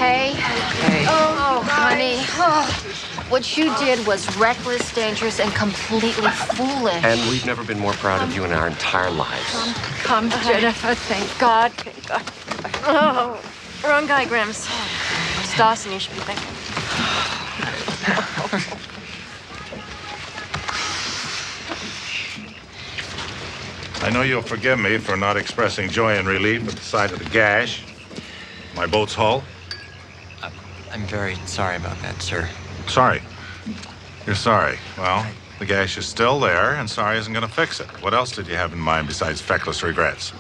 okay? Okay. Oh, honey. Oh. What you did was reckless, dangerous, and completely foolish. And we've never been more proud of you in our entire lives. Come, Jennifer. Thank God. Thank God. Oh, wrong guy, Grims. It's Dawson you should be thinking. I know you'll forgive me for not expressing joy and relief at the sight of the gash. My boat's hull. I'm very sorry about that, sir. Sorry. You're sorry. Well, the gash is still there, and sorry isn't going to fix it. What else did you have in mind besides feckless regrets?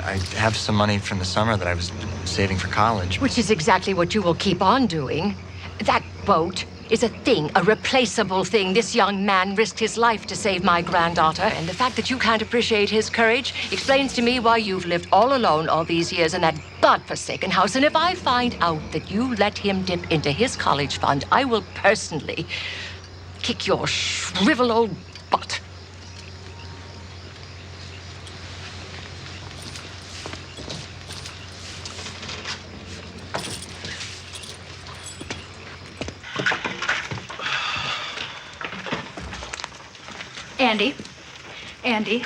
I have some money from the summer that I was saving for college. Which is exactly what you will keep on doing. That boat is a thing, a replaceable thing. This young man risked his life to save my granddaughter, and the fact that you can't appreciate his courage explains to me why you've lived all alone all these years in that godforsaken house. And if I find out that you let him dip into his college fund, I will personally kick your shriveled old butt. Andy,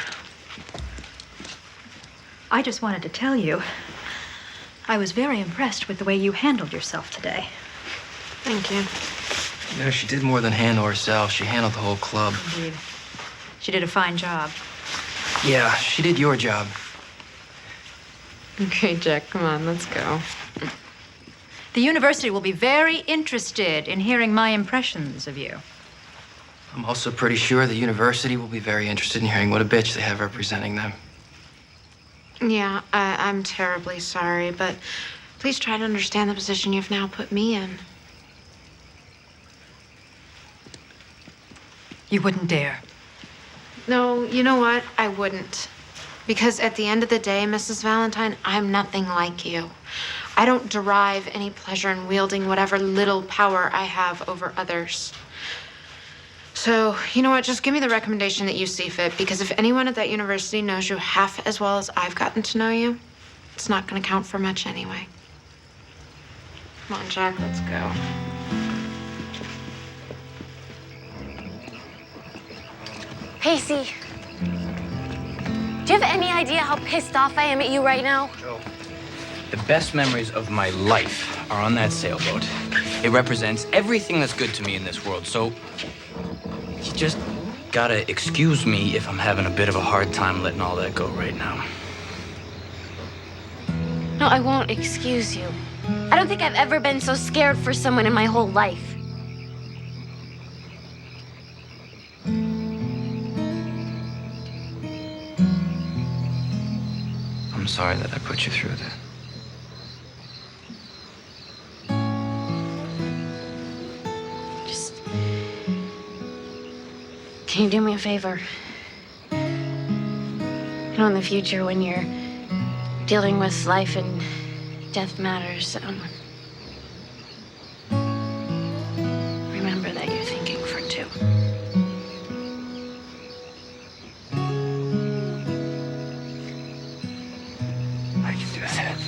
I just wanted to tell you, I was very impressed with the way you handled yourself today. Thank you. You know, she did more than handle herself. She handled the whole club. Indeed. She did a fine job. Yeah, she did your job. Okay, Jack, come on, let's go. The university will be very interested in hearing my impressions of you. I'm also pretty sure the university will be very interested in hearing what a bitch they have representing them. Yeah, I'm terribly sorry, but please try to understand the position you've now put me in. You wouldn't dare. No, you know what? I wouldn't. Because at the end of the day, Mrs. Valentine, I'm nothing like you. I don't derive any pleasure in wielding whatever little power I have over others. So, you know what? Just give me the recommendation that you see fit, because if anyone at that university knows you half as well as I've gotten to know you, it's not going to count for much anyway. Come on, Jack, let's go. Pacey, do you have any idea how pissed off I am at you right now? Joe, the best memories of my life are on that sailboat. It represents everything that's good to me in this world, so you just gotta excuse me if I'm having a bit of a hard time letting all that go right now. No, I won't excuse you. I don't think I've ever been so scared for someone in my whole life. I'm sorry that I put you through that. Can you do me a favor? You know, in the future, when you're dealing with life and death matters, remember that you're thinking for two. I can do that.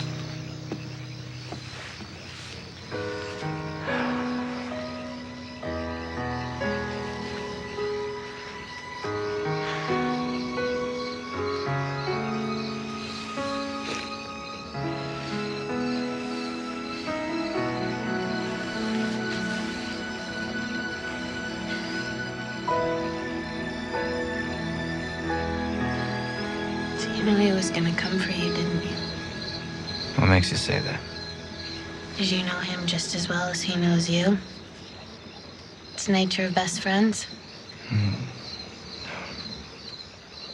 You knew he was gonna come for you, didn't you? What makes you say that? Did you know him just as well as he knows you? It's the nature of best friends.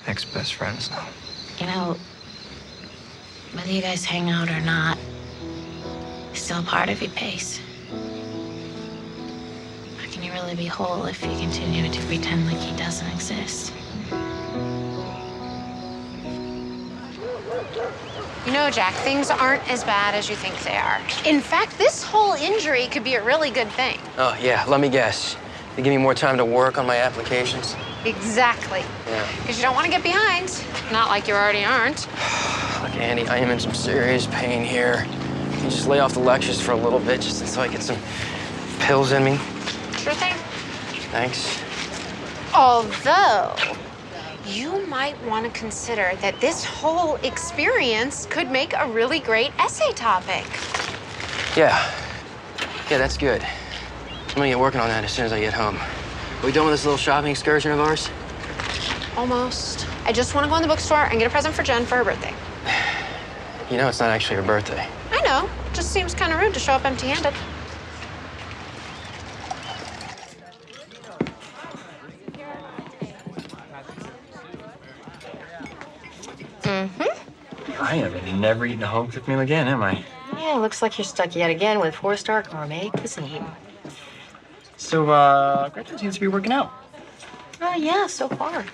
Ex-best friends now. You know, whether you guys hang out or not, he's still a part of you, Pace. How can you really be whole if you continue to pretend like he doesn't exist? You know, Jack, things aren't as bad as you think they are. In fact, this whole injury could be a really good thing. Oh, yeah, let me guess. They give me more time to work on my applications? Exactly. Yeah. Because you don't want to get behind. Not like you already aren't. Look, Andy, I am in some serious pain here. you just lay off the lectures for a little bit just so I get some pills in me? Sure thing. Thanks. Although, you might want to consider that this whole experience could make a really great essay topic. Yeah. Yeah, that's good. I'm gonna get working on that as soon as I get home. Are we done with this little shopping excursion of ours? Almost. I just want to go in the bookstore and get a present for Jen for her birthday. You know, it's not actually her birthday. I know. Just seems kind of rude to show up empty-handed. I have never eaten a home-cooked meal again, am I? Yeah, looks like you're stuck yet again with 4-star gourmet cuisine. So, Gretchen seems to be working out. Oh, yeah, so far.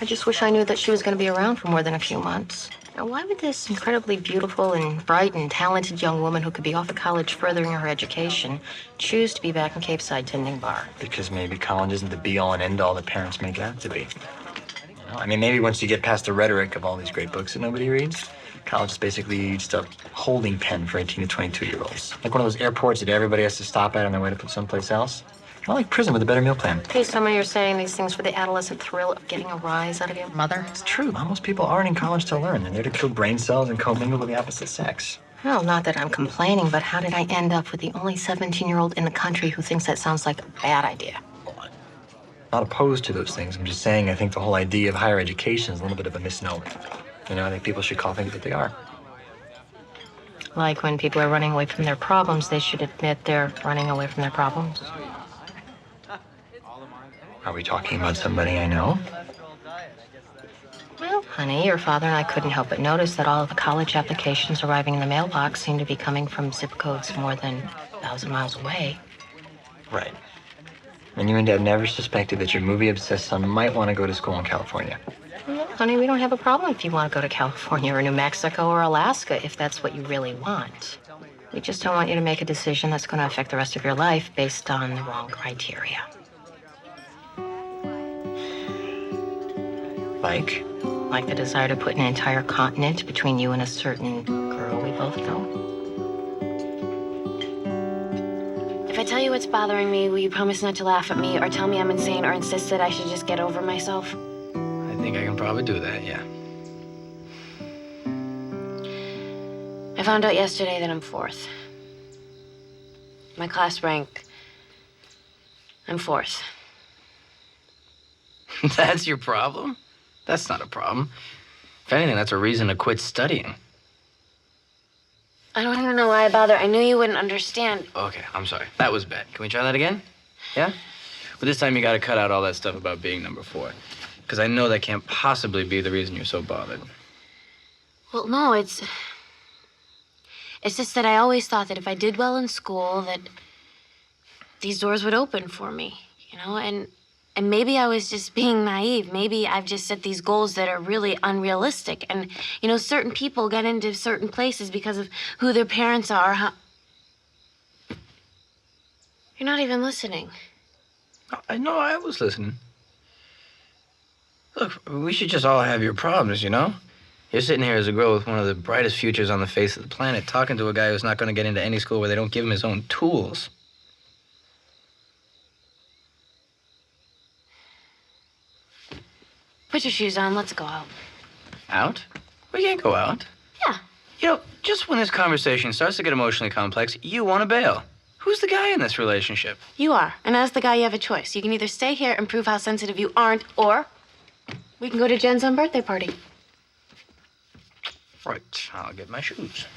I just wish I knew that she was going to be around for more than a few months. Now, why would this incredibly beautiful and bright and talented young woman who could be off at college furthering her education choose to be back in Capeside tending bar? Because maybe college isn't the be-all and end-all that parents make it out to be. You know, I mean, maybe once you get past the rhetoric of all these great books that nobody reads, college is basically just a holding pen for 18 to 22-year-olds. Like one of those airports that everybody has to stop at on their way to put someplace else. Not like prison with a better meal plan. Please tell me you're saying these things for the adolescent thrill of getting a rise out of your mother? It's true. Most people aren't in college to learn. They're there to kill brain cells and commingle with the opposite sex. Well, not that I'm complaining, but how did I end up with the only 17-year-old in the country who thinks that sounds like a bad idea? Not opposed to those things. I'm just saying I think the whole idea of higher education is a little bit of a misnomer. You know, I think people should call things what they are. Like when people are running away from their problems, they should admit they're running away from their problems. Are we talking about somebody I know? Well, honey, your father and I couldn't help but notice that all of the college applications arriving in the mailbox seem to be coming from zip codes more than 1,000 miles away. Right. And you and Dad never suspected that your movie-obsessed son might want to go to school in California. Well, honey, we don't have a problem if you want to go to California or New Mexico or Alaska, if that's what you really want. We just don't want you to make a decision that's going to affect the rest of your life based on the wrong criteria. Like? Like the desire to put an entire continent between you and a certain girl we both know. If I tell you what's bothering me, will you promise not to laugh at me or tell me I'm insane or insist that I should just get over myself? I think I can probably do that, yeah. I found out yesterday that I'm 4th. My class rank, I'm 4th. That's your problem? That's not a problem. If anything, that's a reason to quit studying. I don't even know why I bother. I knew you wouldn't understand. Okay, I'm sorry. That was bad. Can we try that again? Yeah? But this time you gotta cut out all that stuff about being number 4. Because I know that can't possibly be the reason you're so bothered. Well, no, it's just that I always thought that if I did well in school, that these doors would open for me, you know? And maybe I was just being naive. Maybe I've just set these goals that are really unrealistic. And, you know, certain people get into certain places because of who their parents are. You're not even listening. I know I was listening. Look, we should just all have your problems, you know? You're sitting here as a girl with one of the brightest futures on the face of the planet, talking to a guy who's not going to get into any school where they don't give him his own tools. Put your shoes on. Let's go out. Out? We can't go out. Yeah. You know, just when this conversation starts to get emotionally complex, you want to bail. Who's the guy in this relationship? You are. And as the guy, you have a choice. You can either stay here and prove how sensitive you aren't, or we can go to Jen's birthday party. Right. I'll get my shoes.